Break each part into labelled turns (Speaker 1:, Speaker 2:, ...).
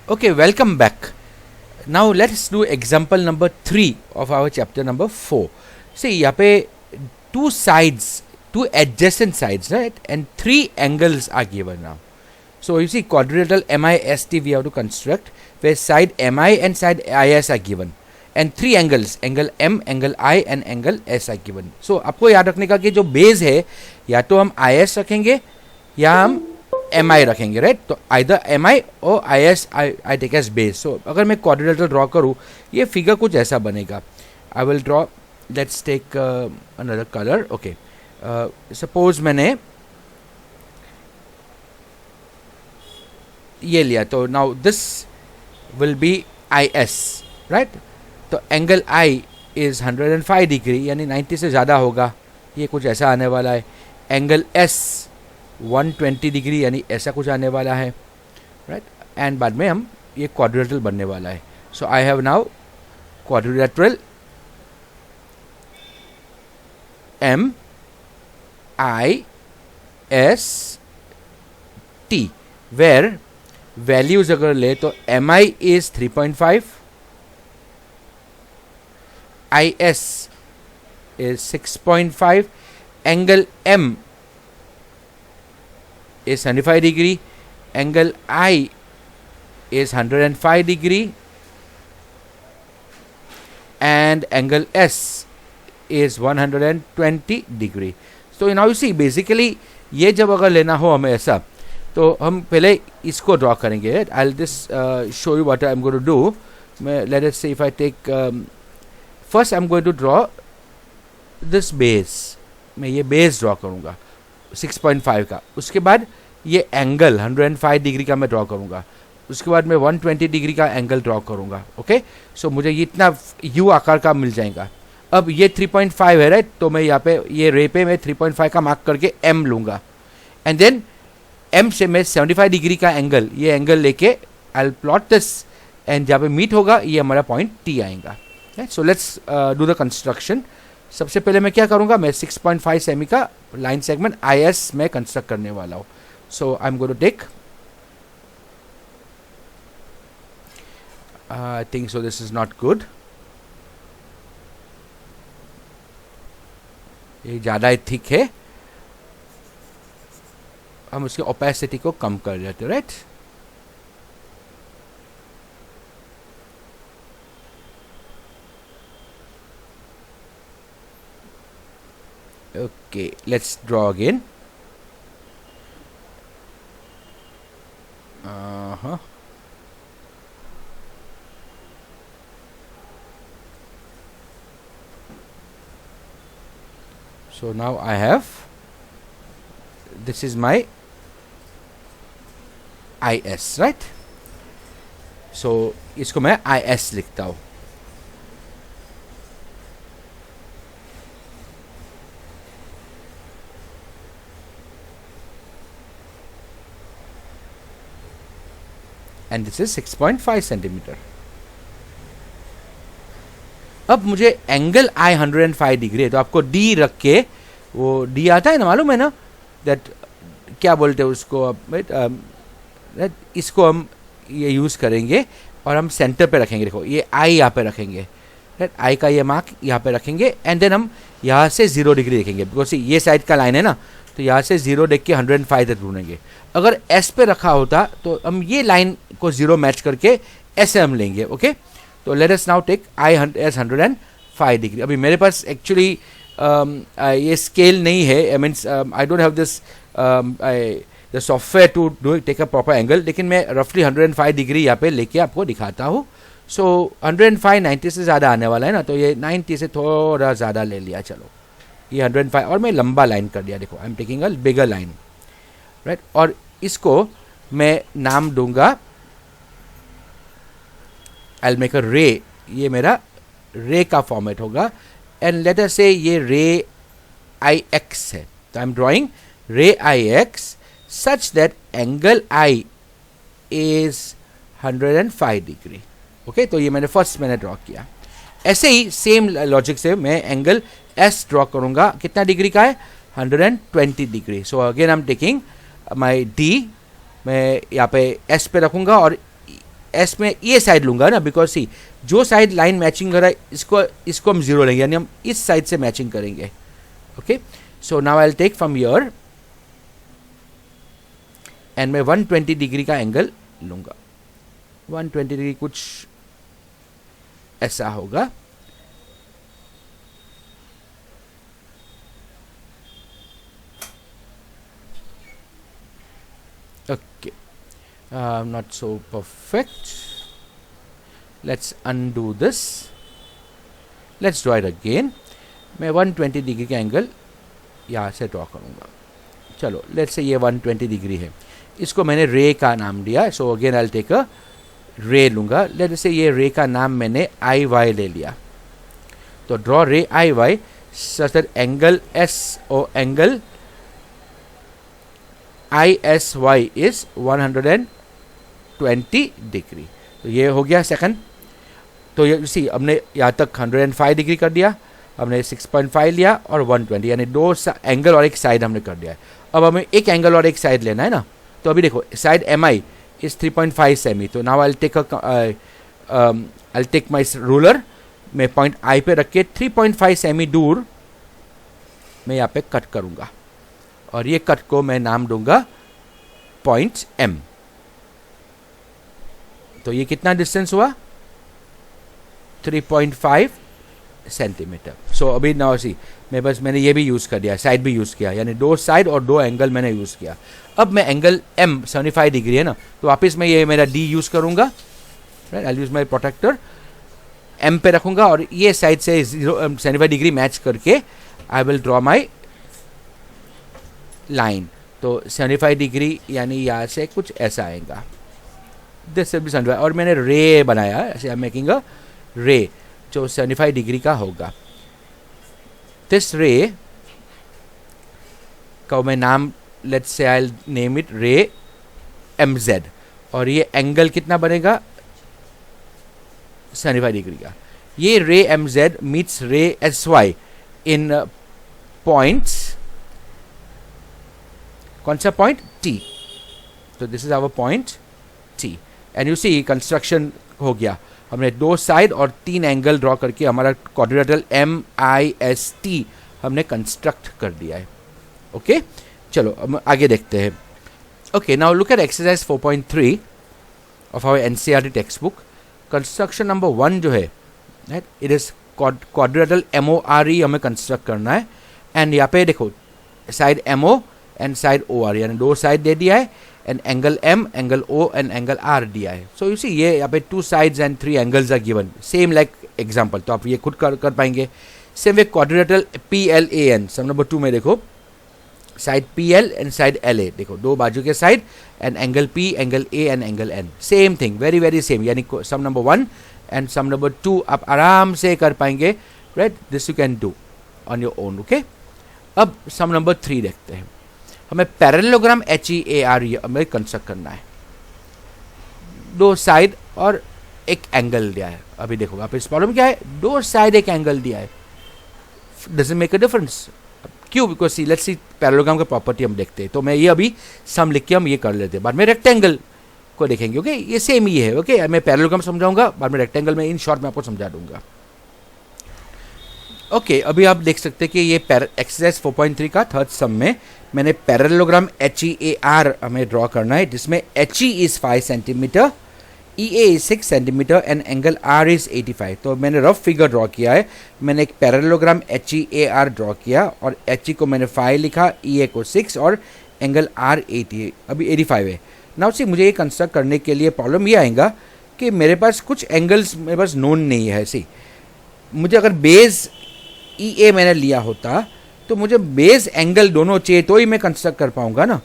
Speaker 1: Okay, welcome back. Now let's do example number 3 of our chapter number 4. See, यहाँ पे two adjacent sides, right? And 3 angles are given now. So you see quadrilateral MIST we have to construct, where side MI and side IS are given. And 3 angles, angle M, angle I and angle S are given. So आपको याद रखने का कि जो base है या तो हम IS रखेंगे या हम एम आई रखेंगे, राइट? तो आइदर एम आई और I S I take as base. So अगर मैं क्वाड्रिलेटरल ड्रॉ करूँ, ये फिगर कुछ ऐसा बनेगा. I will draw, let's take another colour. Okay, suppose मैंने ये लिया, तो now this will be I S, right? तो एंगल आई इज़ 105 डिग्री, यानी 90 से ज़्यादा होगा. ये कुछ ऐसा आने वाला है. एंगल एस 120 डिग्री, यानी ऐसा कुछ आने वाला है, राइट? एंड बाद में हम ये क्वाड्रिलेटरल बनने वाला है. So I have now quadrilateral M I S T, where values अगर ले तो M I is 3.5, I S is 6.5, angle M is 75 degree, angle I is 105 degree, and angle S is 120 degree. So now you see basically ये जब अगर लेना हो हमें ऐसा, तो हम पहले इसको ड्रॉ करेंगे. I'll just show you what I'm going to do. Let us say if I take first I'm going to draw this base. मैं ये base ड्रॉ करूँगा 6.5 का. उसके बाद ये एंगल 105 डिग्री का मैं ड्रॉ करूँगा. उसके बाद मैं 120 डिग्री का एंगल ड्रॉ करूँगा. ओके, सो मुझे ये इतना यू आकार का मिल जाएगा. अब ये 3.5 है, राइट? तो मैं यहाँ पे ये रे पे मैं 3.5 का मार्क करके एम लूँगा, एंड देन एम से मैं 75 डिग्री का एंगल, ये एंगल लेके I will plot this, and जहाँ पे मीट होगा ये हमारा पॉइंट टी आएगा. So let's do the construction. सबसे पहले मैं क्या करूँगा, मैं 6.5 सेमी का लाइन सेगमेंट आई एस में कंस्ट्रक्ट करने वाला हूँ. So I am going to take, I think so this is not good. ये ज़्यादा थिक है, हम उसकी ओपेसिटी को कम कर देते, right? Okay, let's draw again. So now I have, this is my IS, right? So इसको मैं IS लिखता हूँ. And this is 6.5 centimetre. अब मुझे एंगल आई 105 डिग्री है, तो आपको डी रख के, वो डी आता है ना, मालूम है ना, दैट क्या बोलते हैं उसको. अब इसको हम ये यूज़ करेंगे और हम सेंटर पे रखेंगे. देखो ये आई यहाँ पे रखेंगे, राइट? आई का ये मार्क यहाँ पे रखेंगे, एंड देन हम यहाँ से 0 डिग्री देखेंगे, बिकॉज ये साइड का लाइन है ना, तो यहाँ से 0 देख के 105 तक ढूंढेंगे. अगर एस पे रखा होता तो हम ये लाइन को 0 मैच करके एस हम लेंगे. ओके, तो let us now take I S 105 degree. अभी मेरे पास एक्चुअली ये स्केल नहीं है, I means I don't have this the software to do take a proper angle, लेकिन मैं रफली 105 डिग्री यहाँ पे लेके आपको दिखाता हूँ. सो 105 90 से ज़्यादा आने वाला है ना, तो ये 90 से थोड़ा ज़्यादा ले लिया. चलो ये 105, और मैं लंबा लाइन कर दिया. देखो I am taking a bigger line, right? और इसको मैं नाम दूंगा, आई विल मेक अ रे. ये मेरा रे का फॉर्मेट होगा, एंड लेट अस से ये रे आई एक्स है, तो I am drawing ray I X such that angle I is 105 degree. Okay, तो ये मैंने ड्रॉ किया. ऐसे ही सेम लॉजिक से मैं एंगल एस ड्रॉ करूंगा. कितना डिग्री का है? 120 degree. So again I am taking my D, मैं यहाँ पे एस पे रखूँगा और एस में ये साइड लूंगा ना, बिकॉज सी जो साइड लाइन मैचिंग कर रहा है इसको हम जीरो लेंगे, यानी हम इस साइड से मैचिंग करेंगे. Okay, so now I will take from here and मैं 120 डिग्री का एंगल लूंगा. 120 डिग्री कुछ ऐसा होगा. Okay, not so perfect. Let's undo this. Let's draw it again. मैं 120 डिग्री का एंगल यहाँ से ड्रॉ करूँगा. चलो, लेट्स से ये 120 डिग्री है. इसको मैंने रे का नाम दिया. So again I will take a ray लूँगा. लेट्स से ये रे का नाम मैंने आई वाई ले लिया. तो draw ray I Y such that angle S और एंगल ISY is 120 डिग्री. तो ये हो गया सेकंड. तो ये सी हमने यहाँ तक 105 डिग्री कर दिया, हमने 6.5 लिया और 120, यानी दो एंगल और एक साइड हमने कर दिया है. अब हमें एक एंगल और एक साइड लेना है ना. तो अभी देखो साइड MI इज 3.5 सेमी. तो now I take my ruler. मैं पॉइंट I पे रख के 3.5 सेमी दूर मैं यहाँ पे कट करूँगा और ये कट को मैं नाम दूंगा पॉइंट M. तो ये कितना डिस्टेंस हुआ? 3.5 सेंटीमीटर. सो अभी नाउ सी मैंने ये भी यूज़ कर दिया, साइड भी यूज़ किया, यानी दो साइड और दो एंगल मैंने यूज़ किया. अब मैं एंगल M 75 डिग्री है ना, तो वापस मैं ये मेरा D यूज़ करूँगा. Right, I use my protractor. M पे रखूँगा और ये साइड से 75 डिग्री मैच करके आई विल ड्रॉ माई लाइन. तो 75 डिग्री यानी यहाँ से कुछ ऐसा आएगा. This will B 75. और मैंने रे बनाया, ऐसे आई एम मेकिंग अ रे जो 75 डिग्री का होगा. दिस रे का मैं नाम let's say I name it रे MZ. और ये एंगल कितना बनेगा? 75 डिग्री का. ये ray MZ meets ray SY in points. कौन सा पॉइंट? T. तो this is our point T. And you see construction हो गया. हमने दो साइड और तीन एंगल ड्रॉ करके हमारा क्वाड्रिलेटरल MIST हमने कंस्ट्रक्ट कर दिया है. ओके, चलो हम आगे देखते हैं. Okay, now look at exercise 4.3 of our NCERT text book. Construction number 1 जो है, इट इज क्वाड्रिलेटरल MORE हमें कंस्ट्रक्ट करना है. एंड यहाँ पे देखो side MO and side OR, यानी दो साइड दे दिया है. And angle M, angle O and angle R दिया है. सो यू सी ये यहाँ पे 2 sides and 3 angles are given, same like example. तो आप ये खुद कर पाएंगे. Same way quadrilateral PLAN sum number 2 में देखो side PL and side LA, देखो दो बाजू के side and angle P, angle A and angle N. Same thing, very very same. यानी sum number 1 and sum number 2 आप आराम से कर पाएंगे. Right, this you can do on your own. Okay, अब सम नंबर 3 देखते हैं. हमें पैरेललोग्राम HEAR हमें कंस्ट्रक्ट करना है. दो साइड और एक एंगल दिया है. अभी देखो आप इस प्रॉब्लम क्या है, दो साइड एक एंगल दिया है. Doesn't make a difference. क्यों? Because see let's see parallelogram का प्रॉपर्टी हम देखते हैं. तो मैं ये अभी सम लिख के हम ये कर लेते हैं, बाद में रेक्टेंगल को देखेंगे. ओके, ये सेम ही है. ओके, मैं पैरेललोग्राम समझाऊंगा, बाद में रेक्टेंगल में इन शॉर्ट में आपको समझा दूंगा. ओके, अभी आप देख सकते हैं कि ये एक्सरसाइज 4.3 का थर्ड सम में मैंने पैरेललोग्राम HEAR हमें ड्रॉ करना है, जिसमें HE is 5 centimetre, EA is 6 centimetre and angle R is 85. तो मैंने रफ फिगर ड्रॉ किया है. मैंने एक पैरेललोग्राम HEAR ड्रॉ किया और HE को मैंने 5 लिखा, EA को 6 और एंगल R 85 है. नाउ सी मुझे ये कंस्ट्रक्ट करने के लिए प्रॉब्लम ये आएगा कि मेरे पास कुछ एंगल्स मेरे पास नोन नहीं है. सी मुझे अगर बेस EA मैंने लिया होता तो मुझे बेस एंगल दोनों चाहिए तो ही मैं कंस्ट्रक्ट कर पाऊंगा ना.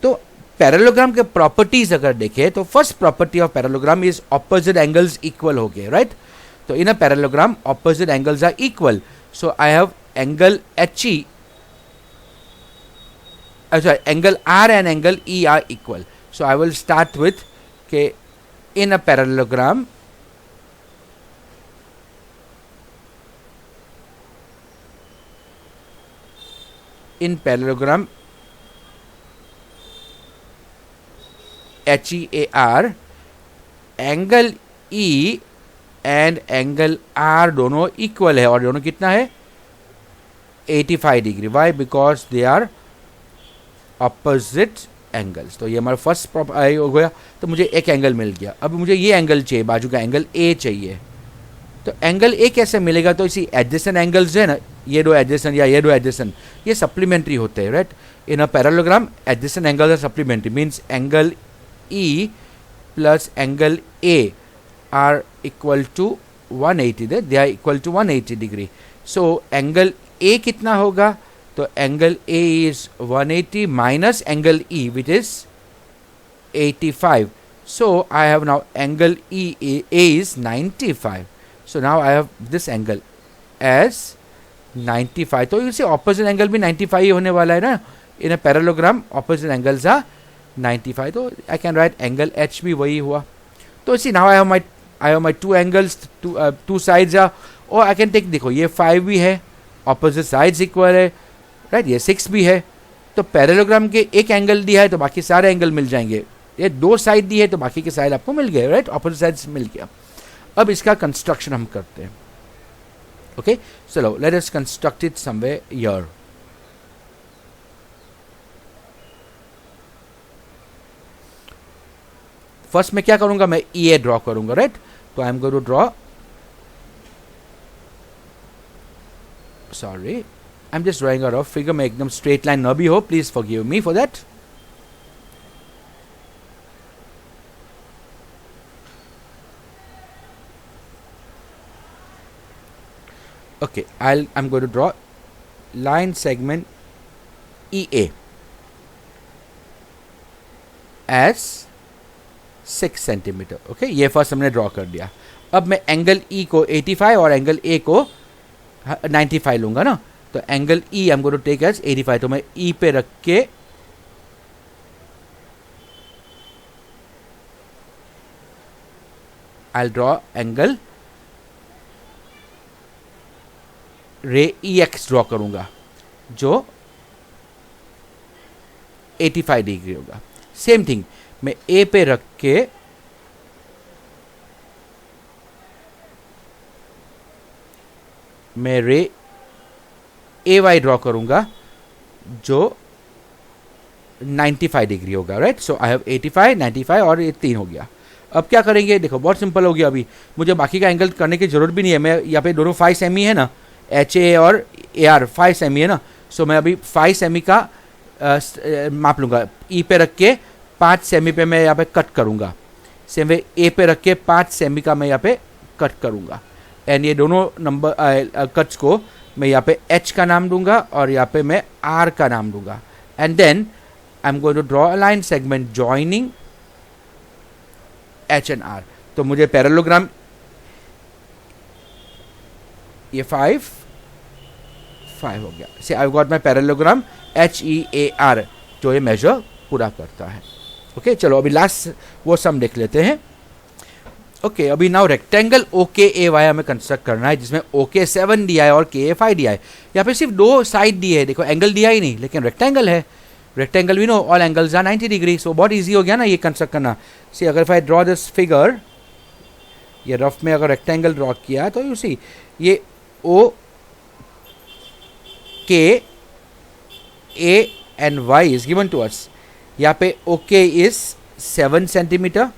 Speaker 1: तो पैरेललोग्राम के प्रॉपर्टीज अगर देखें तो first property of parallelogram is opposite angles equal हो गए. राइट, तो in a parallelogram opposite angles are equal. So I have angle HE, अच्छा angle R and angle E are equal. So I will start with के in a parallelogram in parallelogram HEAR angle E and angle R दोनों equal है, और दोनों कितना है 85 degree. Why? Because they are opposite angles. तो ये हमारा फर्स्ट हो गया. तो मुझे एक एंगल मिल गया. अब मुझे ये एंगल चाहिए, बाजू का एंगल ए चाहिए. तो एंगल ए कैसे मिलेगा? तो इसी एडजेसेंट एंगल्स है ना, ये दो एडजेसेंट या ये दो एडजेसेंट, ये सप्लीमेंट्री होते हैं, right. In a parallelogram adjacent angles are supplementary, means angle e plus angle a are equal to 180. They are equal to 180 degree. So angle a कितना होगा? तो angle a is 180 minus angle e which is 85. So I have now angle A is 95. So now I have this angle as 95. तो you see opposite angle भी 95 ही होने वाला है ना. In a parallelogram opposite angles are 95. तो I can write angle H भी वही हुआ. तो see now I have my two angles, two sides are, और I can take, देखो ये 5 भी है, opposite sides equal है, right. ये 6 भी है. तो पैरेललोग्राम के एक एंगल दिया है तो बाकी सारे एंगल मिल जाएंगे. ये दो साइड दी है तो बाकी के साइड आपको मिल गए, राइट. ऑपोजिट साइड्स मिल गया. अब इसका कंस्ट्रक्शन हम करते हैं. ओके, चलो let us construct it somewhere here. First मैं क्या करूंगा? मैं ई ड्रॉ करूंगा, राइट. तो I am going to draw, sorry I am just drawing a rough figure. मैं एकदम स्ट्रेट लाइन ना भी हो, please forgive me for that. Okay, I'm going to draw line segment EA as 6 centimetre. Okay, ये first हमने draw कर दिया. अब मैं एंगल E को 85 और एंगल A को 95 लूंगा ना. तो angle E I am going to take as 85. तो मैं E पे रख के I draw angle ray EX draw करूंगा जो 85 डिग्री होगा. सेम थिंग मैं A पे रख के मैं रे AY ड्रॉ करूंगा जो 95 डिग्री होगा, राइट. सो आई हैव 85, 95 और ये 3 हो गया. अब क्या करेंगे? देखो बहुत सिंपल हो गया. अभी मुझे बाकी का एंगल करने की जरूरत भी नहीं है. मैं यहाँ पे दोनों 5 सेमी है ना, HA और AR 5 सेमी है ना. सो मैं अभी 5 सेमी का माप लूँगा. E पे रख के 5 सेमी पे मैं यहाँ पे कट करूँगा. सेम वे A पे रख के 5 सेमी का मैं यहाँ पे कट करूँगा. एंड ये दोनों नंबर कट्स को मैं यहाँ पे H का नाम दूंगा और यहाँ पे मैं R का नाम दूंगा. And then I am going to draw a line segment joining H and R. तो मुझे पैरेललोग्राम ये 5 हो गया. Say I got my parallelogram HEAR जो ये मेजर पूरा करता है. ओके, चलो अभी लास्ट वो सम देख लेते हैं. ओके, अभी नाउ रेक्टेंगल OKAY हमें कंस्ट्रक्ट करना है जिसमें OK 7 दिया है और KA 5 दिया है. यहाँ पे सिर्फ दो साइड दिए है. देखो एंगल दिया ही नहीं, लेकिन रेक्टेंगल है. Rectangle we know all angles are 90 degree. So बहुत ईजी हो गया ना ये कंस्ट्रक्ट करना. सी अगर if I draw this figure, ये रफ में अगर रेक्टेंगल ड्रॉ किया तो यू सी ये OK A and Y is given to us. यहाँ पे OK is 7 centimetre,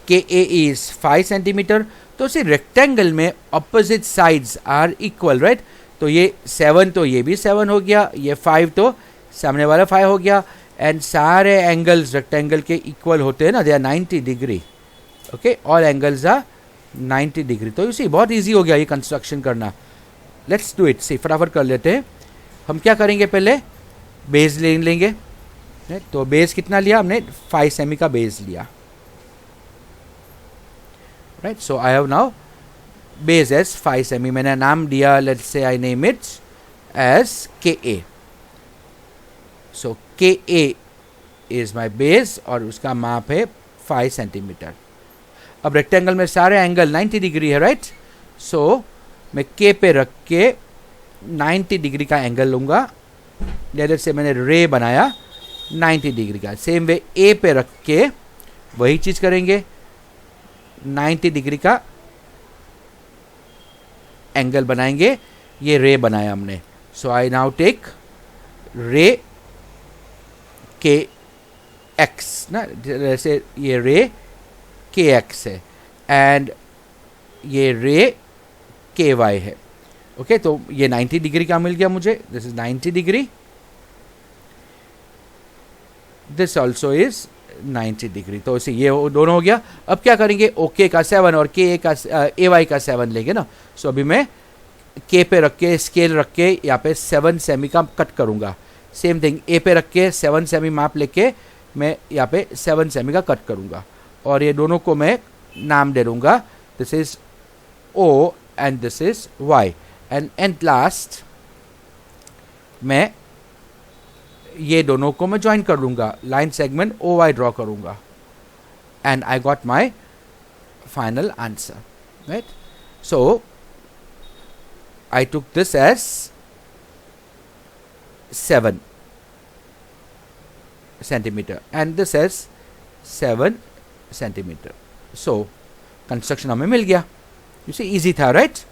Speaker 1: KA is 5 centimetre. तो उसी रेक्टेंगल में opposite sides are equal, right. तो ये 7 तो ये भी 7 हो गया, ये 5 तो सामने वाला 5 हो गया. एंड सारे एंगल्स रेक्टेंगल के इक्वल होते हैं ना, they are 90 degree. Okay, all angles are 90 degree. तो इसी बहुत इजी हो गया ये कंस्ट्रक्शन करना. Let's do it. सी फटाफट कर लेते हैं. हम क्या करेंगे? पहले बेस ले लेंगे. तो बेस कितना लिया हमने? 5 सेमी का बेस लिया, right. So I have now base as 5 cm. मैंने नाम दिया, let's say I name it as KA. So KA is my base और उसका माप है 5 सेंटीमीटर. अब रेक्टेंगल में सारे एंगल 90 डिग्री है, राइट. सो मैं K पे रख के 90 डिग्री का एंगल लूँगा. जैसे से मैंने रे बनाया 90 डिग्री का. सेम वे A पे रख के वही चीज़ करेंगे, 90 डिग्री का एंगल बनाएंगे, ये रे बनाया हमने. सो आई नाउ टेक रे के एक्स ना, जैसे ये रे के एक्स है एंड ये रे के वाई है. ओके तो ये 90 डिग्री का मिल गया मुझे. This is 90 degree, this also is 90 degree. तो इसे ये दोनों हो गया. अब क्या करेंगे, ओके का 7 और के का ए वाई का 7 लेंगे ना. सो अभी मैं के पे रख के स्केल रख के यहाँ पे 7 सेमी का कट करूँगा. सेम थिंग ए पे रख के 7 सेमी माप लेके मैं यहाँ पे 7 सेमी का कट करूँगा और ये दोनों को मैं नाम दे दूँगा. This is O and this is Y. And last मैं ये दोनों को मैं ज्वाइन कर दूंगा, line segment O Y draw करूंगा and I got my final answer. Right, so I took this as 7 centimeter and this as 7 centimeter. So construction हमें मिल गया. You see easy था, right?